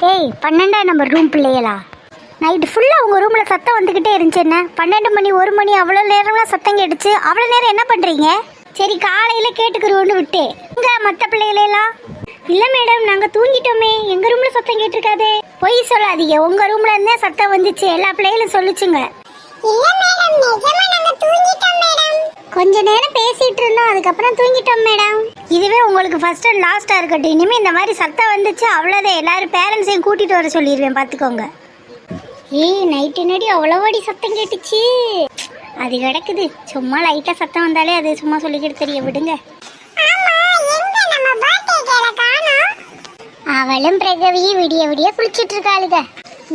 ஏய் 12 number room பிள்ளைகளா, night ஃபுல்லாக உங்கள் ரூமில் சத்தம் வந்துக்கிட்டே இருந்துச்சு. என்ன 12 மணி 1 மணி அவ்வளோ நேரம்லாம் சத்தம் கேட்டுச்சு. அவ்வளோ நேரம் என்ன பண்ணுறீங்க? சரி காலையில் கேட்டுக்கிறோன்னு விட்டு இங்கே மற்ற பிள்ளைகளெல்லாம் இல்லை மேடம் நாங்கள் தூங்கிட்டோமே, எங்கள் ரூமில் சத்தம் கேட்டிருக்காதே. பொய் சொல்லாதீங்க, உங்கள் ரூமில் இருந்தே சத்தம் வந்துச்சு, எல்லா பிள்ளைகளும் சொல்லிச்சுங்க. கொஞ்ச நேரம் பேசிட்டு இருந்தோம், அதுக்கப்புறம் தூங்கிட்டோம் மேடம். இதுவே உங்களுக்கு ஃபர்ஸ்ட் அண்ட் லாஸ்டா இருக்கட்டும். இனிமே இந்த மாதிரி சத்தம் வந்துச்சு அவ்வளோதான், எல்லாரும் பேரண்ட்ஸையும் கூட்டிட்டு வர சொல்லிடுவேன் பார்த்துக்கோங்க. ஏய் நைட்டு நடி அவ்வளோவாடி சத்தம் கேட்டுச்சு. அது கிடக்குது, சும்மா லைட்டா சத்தம் வந்தாலே அது சும்மா சொல்லிக்கிட்டு தெரிய விடுங்க. அவளும் பிரகவியும் விடிய விடிய குளிச்சிட்டு இருக்காளுங்க.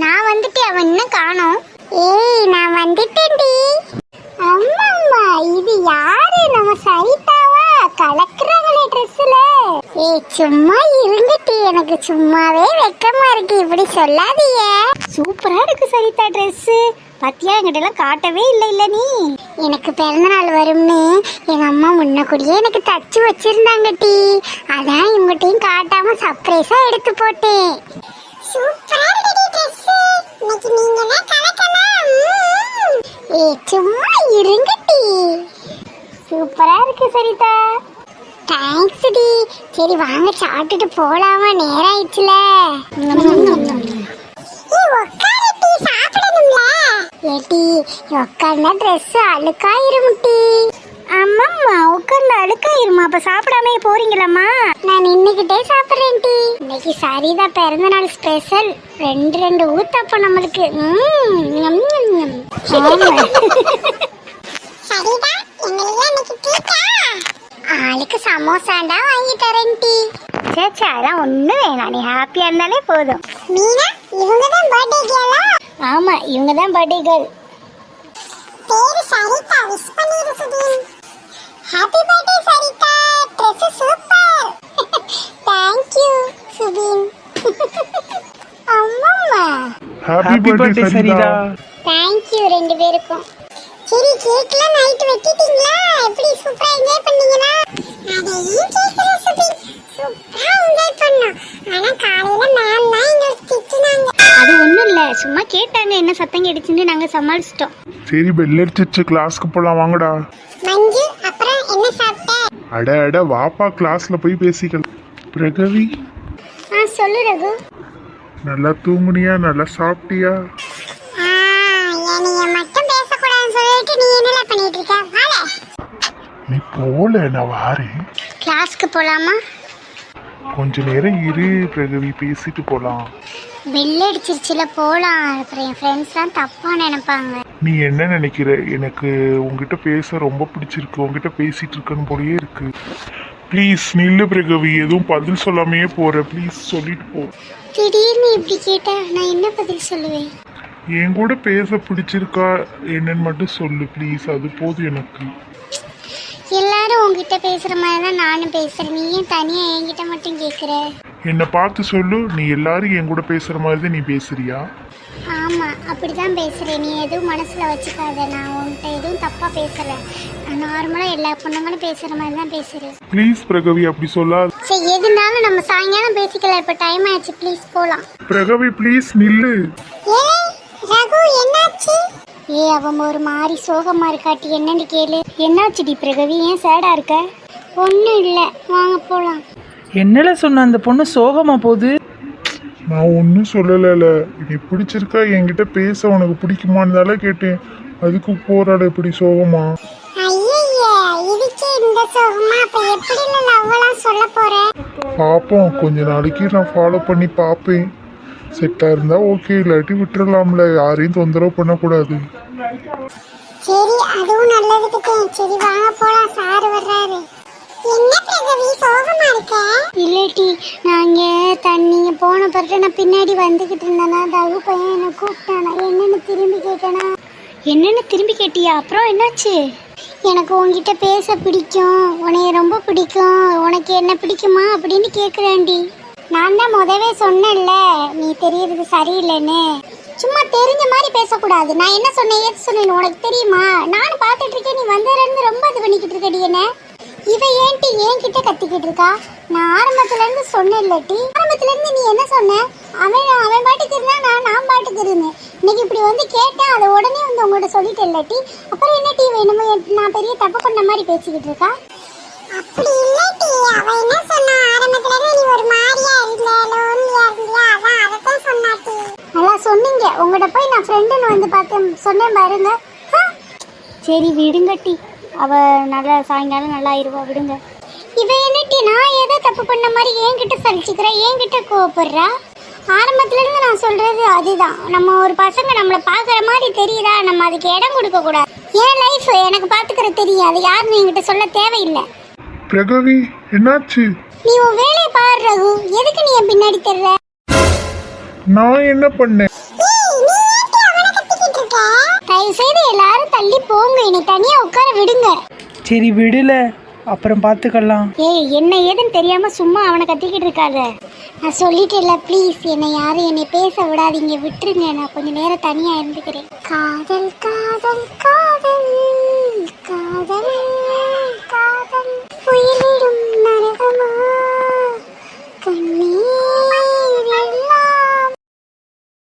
நான் வந்துட்டு அவன் இன்னும் காணோம். ஏய் நான் வந்துட்டேன்டி. அம்மா இது யாரு? நம்ம சரிதாவா? கலக்குறாங்களே ட்ரெஸ்ல. ஏய் சும்மா இருந்துட்டு, எனக்கு சும்மாவே வெக்கமா இருக்கு, இப்படி சொல்லாதீங்க. சூப்பரா இருக்கு சரிதா ட்ரெஸ். பத்தியா என்கிட்ட எல்லாம் காட்டவே இல்லை நீ. எனக்கு பிறந்த நாள் வரும்னு எங்க அம்மா முன்ன கூடியே எனக்கு தச்சு வச்சிருந்தாங்க டி. அதான் இவங்ககிட்டயும் காட்டாம சர்ப்ரைஸா எடுத்து போட்டேன். சூப்பரா இருக்கு ட்ரெஸ். இன்னைக்கு நீங்க தான் கலக்கலாம். ஏய் சும்மா இருங்கடி. சூப்பரா இருக்கு சரிதா. Thanks D. சரி வாங்க சாப்பிட்டுட்டு போலாமா, நேரம் ஆயிடுச்சுல. ஏட்டி உட்கார்ந்தா ட்ரெஸ் அழுக்காயிரும் டி. ஆமாம்மா உட்கார்ந்து அழுக்காயிருமா, அப்ப சாப்பிடாம போறீங்களாம்மா? நான் நின்னுக்கிட்டே சாப்பிட்றேன் டி. இன்னைக்கு சரிதா பிறந்த நாள் ஸ்பெஷல். ரெண்டு ஊத்தப்ப நம்மளுக்கு. ஆளுக்கு சமோசாண்டா வாங்கி தரேன் டி. சேச்சா அதான் ஒன்றும் வேணாம், நீ ஹாப்பியா இருந்தாலே போதும். மீனா இவங்க தான் பர்த்டே கேர்ளா? ஆமா இவங்க தான் பர்த்டே கேர்ள். பேரு சரிதா, விஷ் பண்ணிரு Sudheen. Happy birthday Saritha, dress super. Thank you Sudheen. அம்மா happy birthday Saritha. Thank you ரெண்டு பேருக்கும். சரி கேக்லாம் நைட் வெட்டிட்டீங்களா? எப்படி சூப்பரா என்ஜாய் பண்ணீங்களா? அதையும் கேக்குறேன் சுதீன், சூப்பரா என்ஜாய் பண்ணோம். ஆனா காலையில மேம் தான் எங்களை திட்டுனாங்க. அது ஒண்ணும் இல்ல, சும்மா கேட்டாங்க என்ன சத்தம் கேட்டுச்சுன்னு நாங்க சமாளிச்சிட்டோம். சரி பெல் அடிச்சிச்சு, கிளாஸ்க்கு போலாம் வாங்கடா. மஞ்சு அப்புறம் என்ன சாப்பிட்ட? அட வாப்பா கிளாஸ்ல போய் பேசிக்கலாம். பிரகவி சொல்லு ரகு. நல்லா தூங்குனியா? நல்லா சாப்பிட்டியா? நீங்க மட்டும் பேசக்கூடாதுன்னு சொல்லிட்டு நீ என்னல பண்ணிட்டு இருக்க? வாடா. நீ போல நான் வாரேன். கிளாஸ்க்கு போலாமா? கொஞ்ச நேரம் இரு பிரகவி, பேசிட்டு போலாம். பெல் அடிச்சிருச்சுல போலாம். அப்புறம் என் ஃப்ரெண்ட்ஸ்லாம் தப்பா நினைப்பாங்க. நீ என்ன நினைக்கிற? எனக்கு உங்ககிட்ட பேச ரொம்ப பிடிச்சிருக்கு, உங்ககிட்ட பேசிட்டு இருக்கணும் போலயே இருக்கு. ப்ளீஸ் நில்லு பிரகவி, எதுவும் பதில் சொல்லாமையே போற. ப்ளீஸ் சொல்லிட்டு போ. திடீர்னு இப்படி கேட்டா நான் என்ன பதில் சொல்லுவேன்? என் கூட பேச பிடிச்சிருக்கா என்னன்னு மட்டும் சொல்லு ப்ளீஸ், அது போதும் எனக்கு. எல்லாரும் உங்ககிட்ட பேசுற மாதிரி தான் நானும் பேசுறேன், நீ ஏன் தனியா என்கிட்ட மட்டும் கேக்குற? என்னை பார்த்து சொல்லு, நீ எல்லாரும் என் கூட பேசுற மாதிரி தான் நீ பேசுறியா? ஆமா அப்படிதான் பேசுறேன், நீ எதுவும் மனசுல வச்சுக்காத. நான் உன்கிட்ட எதுவும் தப்பா பேசல, நார்மலா எல்லா பொண்ணுங்களும் பேசுற மாதிரி தான் பேசுறேன். ப்ளீஸ் பிரகவி அப்படி சொல்லாத. சரி எதுனாலும் நம்ம சாயங்காலம் பேசிக்கலாம், இப்ப டைம் ஆயிடுச்சு, ப்ளீஸ் போலாம். பிரகவி ப்ளீஸ் நில்லு. ரகு என்னாச்சு? அவன் ஒரு மாதிரி சோகமா இருக்காட்டி, என்னன்னு கேளு. என்னாச்சுடி பிரகவி, ஏன் சேடா இருக்க? ஒன்றும் இல்லை, வாங்க போலாம். என்னல சொன்ன அந்த பொண்ணு சோகமா போகுது? நான் ஒன்றும் சொல்லலைல, நீ பிடிச்சிருக்கா என்கிட்ட பேச உனக்கு பிடிக்குமான்னு கேட்டேன், அதுக்கு போராட இப்படி சோகமா? பாப்போம், கொஞ்ச நாளைக்கு நான் ஃபாலோ பண்ணி பார்ப்பேன். செட்டா இருந்தா ஓகே, இல்லாட்டி விட்டுறலாம்ல, யாரையும் தொந்தரவு பண்ணக்கூடாது. சரி அதுவும் நல்லதுக்கு. சரி வாங்க போலாம், சார் வர்றாரு. என்ன பிரகவி சோகமா இருக்க? இல்லடி நாங்க தண்ணிங்க போன பிறகு நான் பின்னாடி வந்துகிட்டு இருந்தேனா, ரகு பையன் என்ன கூப்பிட்டானா, என்னன்னு திரும்பி கேட்டனா. என்னன்னு திரும்பி கேட்டியா? அப்புறம் என்னாச்சு? எனக்கு உன்கிட்ட பேச பிடிக்கும், உன்னைய ரொம்ப பிடிக்கும், உனக்கு என்ன பிடிக்குமா அப்படின்னு கேட்குறேன்டி. நான் தான் முதவே சொன்னேன்ல நீ தெரியறது சரியில்லைன்னு. சும்மா தெரிஞ்ச மாதிரி பேசக்கூடாது. நான் என்ன சொன்னேன் ஏது சொன்னேன்னு உனக்கு தெரியுமா? நானும் பார்த்துட்டு இருக்கேன், நீ வந்ததுலேருந்து ரொம்ப இது பண்ணிக்கிட்டு இருக்கடி. என்ன இவ ஏன்டி என்கிட்ட கத்திக்கிட்டு இருக்கா? நான் ஆரம்பத்துல இருந்து சொன்னேன் இல்லட்டி. ஆரம்பத்துல இருந்து நீ என்ன சொன்ன? அவன் பாட்டுக்கு இருந்தா நான் பாட்டுக்கு இருந்தேன். இன்னைக்கு இப்படி வந்து கேட்டேன், அதை உடனே வந்து உங்கள்கிட்ட சொல்லிட்டேன் இல்லட்டி. அப்புறம் என்ன டீ வேணுமோ நான் பெரிய தப்பு பண்ண மாதிரி பேசிக்கிட்டு இருக்கா? அப்படி இல்லட்டி, அவ என்ன சொன்னா? ஆரம்பத்துல இருந்து நீ ஒரு மாதிரியா இருந்த, லோன்லியா இருந்தியா, அதான் அதத்தான் சொன்னாட்டி. நல்லா சொன்னீங்க. உங்கள்கிட்ட போய் நான் ஃப்ரெண்டுன்னு வந்து பார்த்தேன் சொன்னேன் பாருங்க. சரி விடுங்க டீ, அவ நல்லா சாயங்காலம் நல்லா ஆயிருவா, விடுங்க. இவ என்னட்டி நான் ஏதோ தப்பு பண்ண மாதிரி என்கிட்ட சலிச்சுக்கிறா, என்கிட்ட கோவப்படுறா? ஆரம்பத்துல இருந்து நான் சொல்றது அதுதான். நம்ம ஒரு பசங்க நம்மளை பாக்குற மாதிரி தெரியுதா, நம்ம அதுக்கு இடம் கொடுக்க கூடாது. என் லைஃப் எனக்கு பாத்துக்கிற தெரியும், அது யாருன்னு என்கிட்ட சொல்ல தேவையில்லை. பிரகவி என்னாச்சு? நீ உன் வேலையை பாரு ரகு, எதுக்கு நீ என் பின்னாடி தெரியல? நான் என்ன பண்ணேன்? தயவு செய்து எல்லாரும் தள்ளி போங்க, என்னை தனியா உட்கார விடுங்க. சரி விடல, அப்புறம் பார்த்துக்கலாம். ஏய், என்ன ஏதுன்னு தெரியாம சும்மா அவனை கத்திக்கிட்டு இருக்காத. நான் சொல்லிட்டேன்ல, ப்ளீஸ் என்னை யாரும் என்னை பேச விடாதீங்க, விட்டுருங்க. நான் கொஞ்ச நேரம் தனியா இருந்துக்கிறேன். காதல் காதல் காதல் காதல்